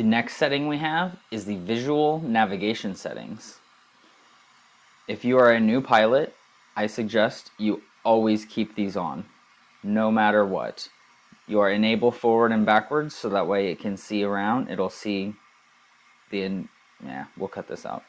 next setting we have is the visual navigation settings. If you are a new pilot, I suggest you always keep these on, no matter what. You are enable forward and backwards so that way it can see around. It'll see the, we'll cut this out.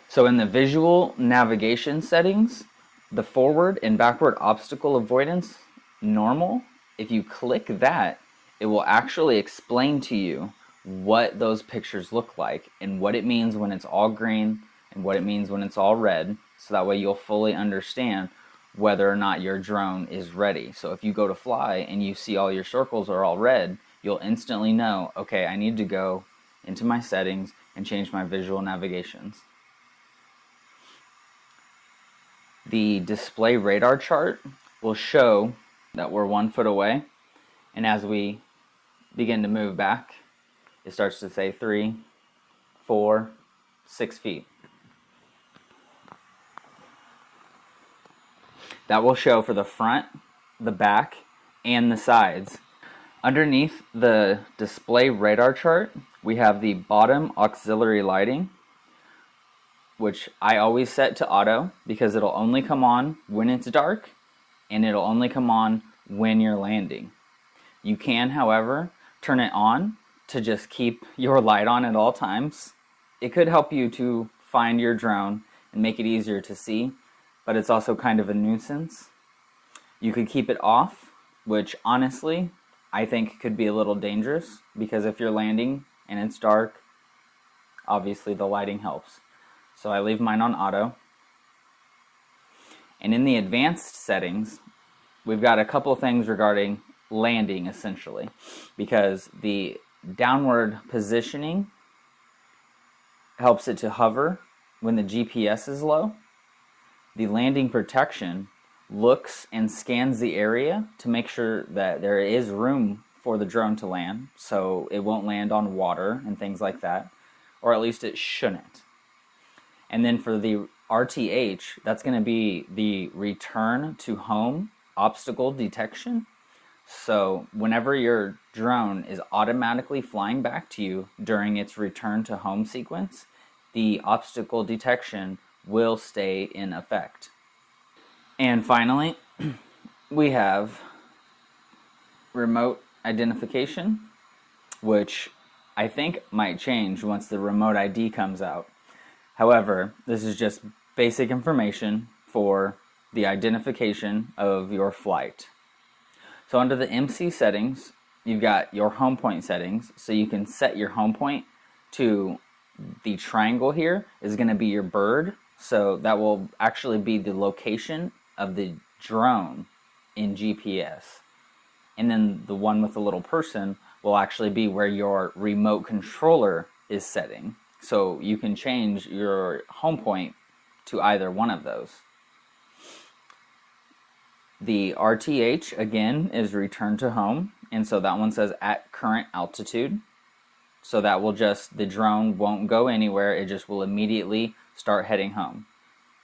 So in the visual navigation settings, the forward and backward obstacle avoidance, normal, if you click that, it will actually explain to you what those pictures look like and what it means when it's all green and what it means when it's all red, so that way you'll fully understand whether or not your drone is ready. So if you go to fly and you see all your circles are all red, you'll instantly know, okay, I need to go into my settings and change my visual navigations. The display radar chart will show that we're 1 foot away, and as we begin to move back, it starts to say 3, 4, 6 feet. That will show for the front, the back, and the sides. Underneath the display radar chart, we have the bottom auxiliary lighting, which I always set to auto because it'll only come on when it's dark and it'll only come on when you're landing. You can, however, turn it on to just keep your light on at all times. It could help you to find your drone and make it easier to see, but it's also kind of a nuisance. You could keep it off, which honestly I think could be a little dangerous because if you're landing and it's dark, obviously the lighting helps. So I leave mine on auto. And in the advanced settings, we've got a couple of things regarding landing essentially, because the downward positioning helps it to hover when the GPS is low. The landing protection looks and scans the area to make sure that there is room for the drone to land, so it won't land on water and things like that, or at least it shouldn't. And then for the RTH, that's going to be the return to home obstacle detection. So whenever your drone is automatically flying back to you during its return to home sequence, the obstacle detection will stay in effect. And finally, we have remote identification, which I think might change once the remote ID comes out. However, this is just basic information for the identification of your flight. So under the MC settings, you've got your home point settings. So you can set your home point to the triangle here is going to be your bird. So that will actually be the location of the drone in GPS. And then the one with the little person will actually be where your remote controller is setting. So you can change your home point to either one of those. The RTH, again, is return to home. And so that one says at current altitude. So that will just, the drone won't go anywhere. It just will immediately start heading home.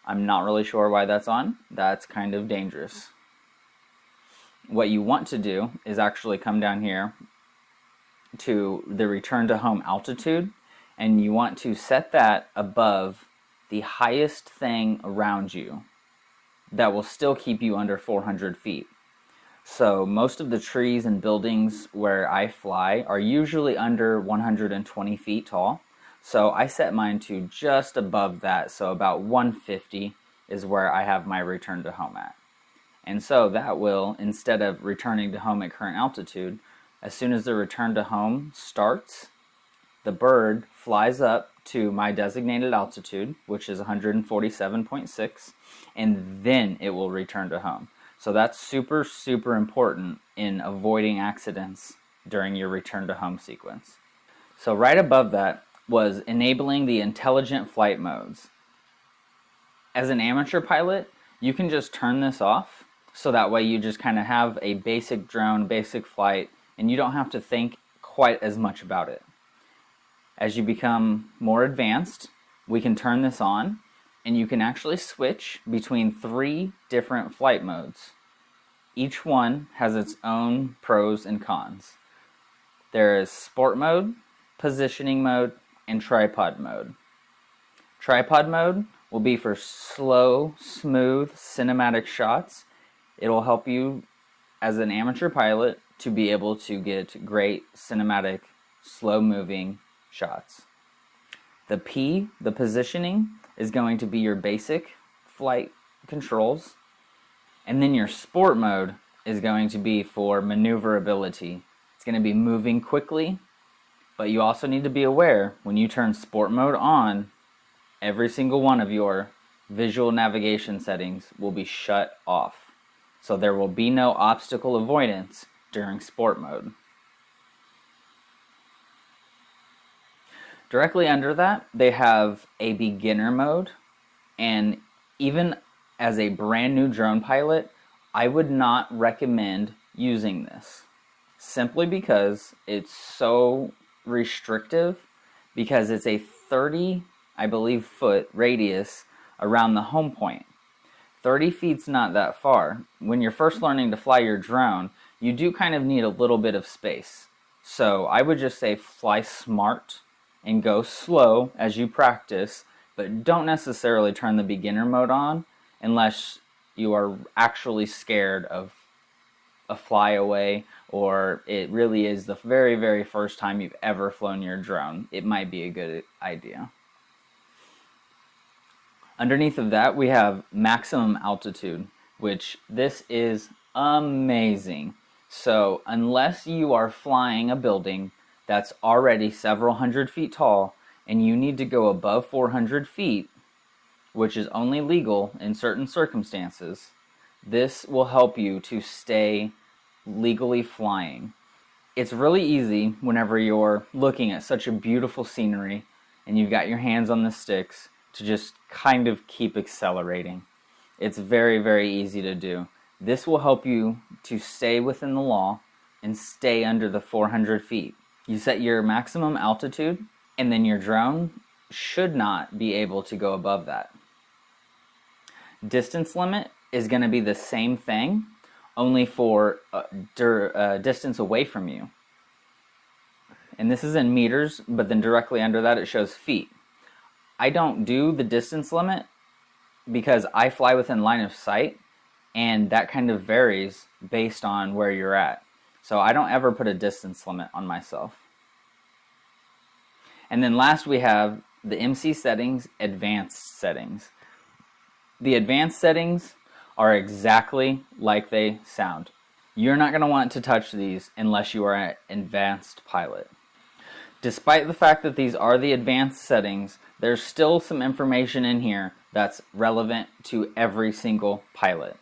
I'm not really sure why that's on. That's kind of dangerous. What you want to do is actually come down here to the return to home altitude, and you want to set that above the highest thing around you that will still keep you under 400 feet. So most of the trees and buildings where I fly are usually under 120 feet tall. So I set mine to just above that, so about 150 is where I have my return to home at. And so that will, instead of returning to home at current altitude, as soon as the return to home starts, the bird flies up to my designated altitude, which is 147.6, and then it will return to home. So that's super, super important in avoiding accidents during your return to home sequence. So right above that was enabling the intelligent flight modes. As an amateur pilot, you can just turn this off, so that way you just kind of have a basic drone, basic flight, and you don't have to think quite as much about it. As you become more advanced, we can turn this on, and you can actually switch between 3 different flight modes. Each one has its own pros and cons. There is sport mode, positioning mode, and tripod mode. Tripod mode will be for slow, smooth, cinematic shots. It'll help you as an amateur pilot to be able to get great cinematic, slow-moving shots. The P, the positioning, is going to be your basic flight controls. And then your sport mode is going to be for maneuverability. It's going to be moving quickly, but you also need to be aware when you turn sport mode on, every single one of your visual navigation settings will be shut off. So there will be no obstacle avoidance during sport mode. Directly under that, they have a beginner mode, and even as a brand new drone pilot, I would not recommend using this. Simply because it's so restrictive, because it's a 30, I believe, foot radius around the home point. 30 feet's not that far. When you're first learning to fly your drone, you do kind of need a little bit of space. So I would just say fly smart and go slow as you practice, but don't necessarily turn the beginner mode on unless you are actually scared of a flyaway, or it really is the very, very first time you've ever flown your drone. It might be a good idea. Underneath of that, we have maximum altitude, which this is amazing. So unless you are flying a building that's already several hundred feet tall and you need to go above 400 feet, which is only legal in certain circumstances, this will help you to stay legally flying. It's really easy whenever you're looking at such a beautiful scenery and you've got your hands on the sticks to just kind of keep accelerating. It's very, very easy to do. This will help you to stay within the law and stay under the 400 feet. You set your maximum altitude, and then your drone should not be able to go above that. Distance limit is going to be the same thing, only for distance away from you. And this is in meters, but then directly under that it shows feet. I don't do the distance limit because I fly within line of sight, and that kind of varies based on where you're at. So I don't ever put a distance limit on myself. And then last we have the MC settings, advanced settings. The advanced settings are exactly like they sound. You're not going to want to touch these unless you are an advanced pilot. Despite the fact that these are the advanced settings, there's still some information in here that's relevant to every single pilot.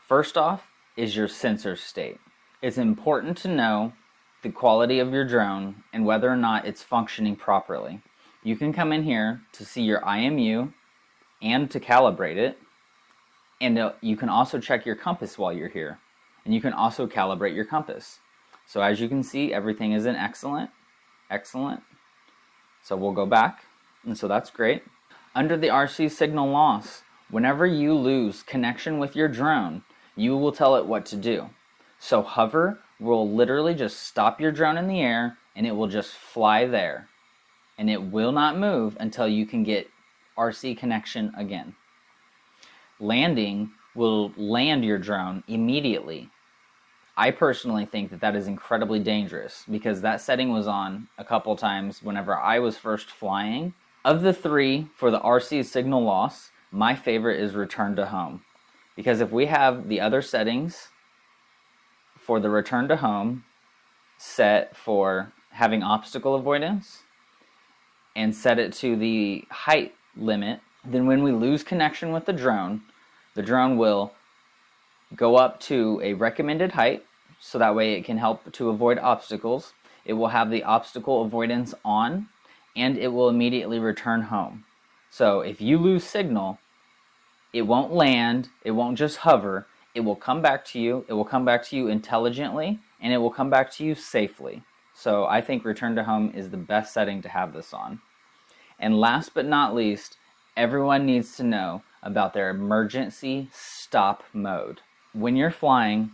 First off is your sensor state. It's important to know the quality of your drone and whether or not it's functioning properly. You can come in here to see your IMU and to calibrate it, and you can also check your compass while you're here, and you can also calibrate your compass. So as you can see, everything is in excellent. So we'll go back, and so that's great. Under the RC signal loss, whenever you lose connection with your drone, you will tell it what to do. So hover will literally just stop your drone in the air, and it will just fly there. And it will not move until you can get RC connection again. Landing will land your drone immediately. I personally think that that is incredibly dangerous because that setting was on a couple times whenever I was first flying. Of the three for the RC signal loss, my favorite is return to home. Because if we have the other settings for the return to home set for having obstacle avoidance and set it to the height limit, then when we lose connection with the drone will go up to a recommended height, so that way it can help to avoid obstacles. It will have the obstacle avoidance on, and it will immediately return home. So if you lose signal, it won't land, it won't just hover, it will come back to you, it will come back to you intelligently, and it will come back to you safely. So I think return to home is the best setting to have this on. And last but not least, everyone needs to know about their emergency stop mode. When you're flying,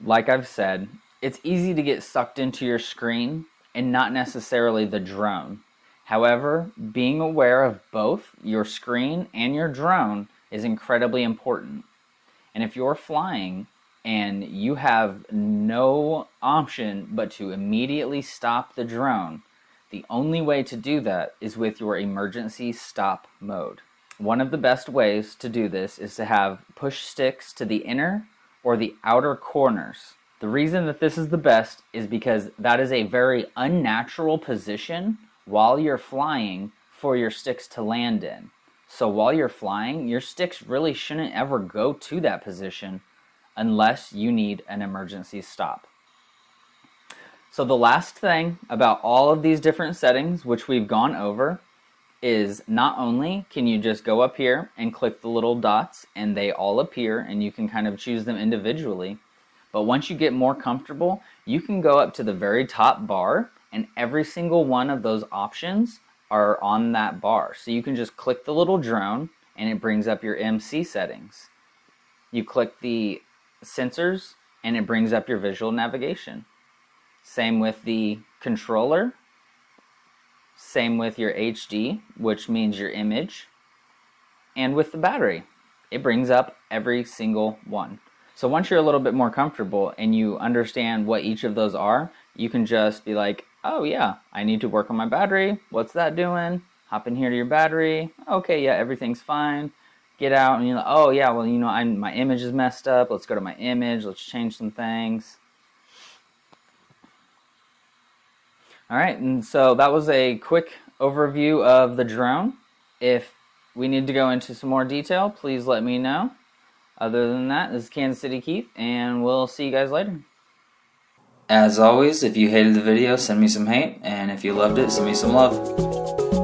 like I've said, it's easy to get sucked into your screen and not necessarily the drone. However, being aware of both your screen and your drone is incredibly important. And if you're flying and you have no option but to immediately stop the drone, the only way to do that is with your emergency stop mode. One of the best ways to do this is to have push sticks to the inner or the outer corners. The reason that this is the best is because that is a very unnatural position while you're flying for your sticks to land in. So while you're flying, your sticks really shouldn't ever go to that position unless you need an emergency stop. So the last thing about all of these different settings, which we've gone over, is not only can you just go up here and click the little dots and they all appear and you can kind of choose them individually, but once you get more comfortable, you can go up to the very top bar and every single one of those options are on that bar. So you can just click the little drone and it brings up your MC settings. You click the sensors and it brings up your visual navigation. Same with the controller. Same with your HD, which means your image. And with the battery, it brings up every single one. So once you're a little bit more comfortable and you understand what each of those are, you can just be like, oh yeah, I need to work on my battery. What's that doing? Hop in here to your battery. Okay, yeah, everything's fine. Get out and you're like, oh yeah, well, my image is messed up. Let's go to my image. Let's change some things. All right, and so that was a quick overview of the drone. If we need to go into some more detail, please let me know. Other than that, this is Kansas City Keith, and we'll see you guys later. As always, if you hated the video, send me some hate, and if you loved it, send me some love.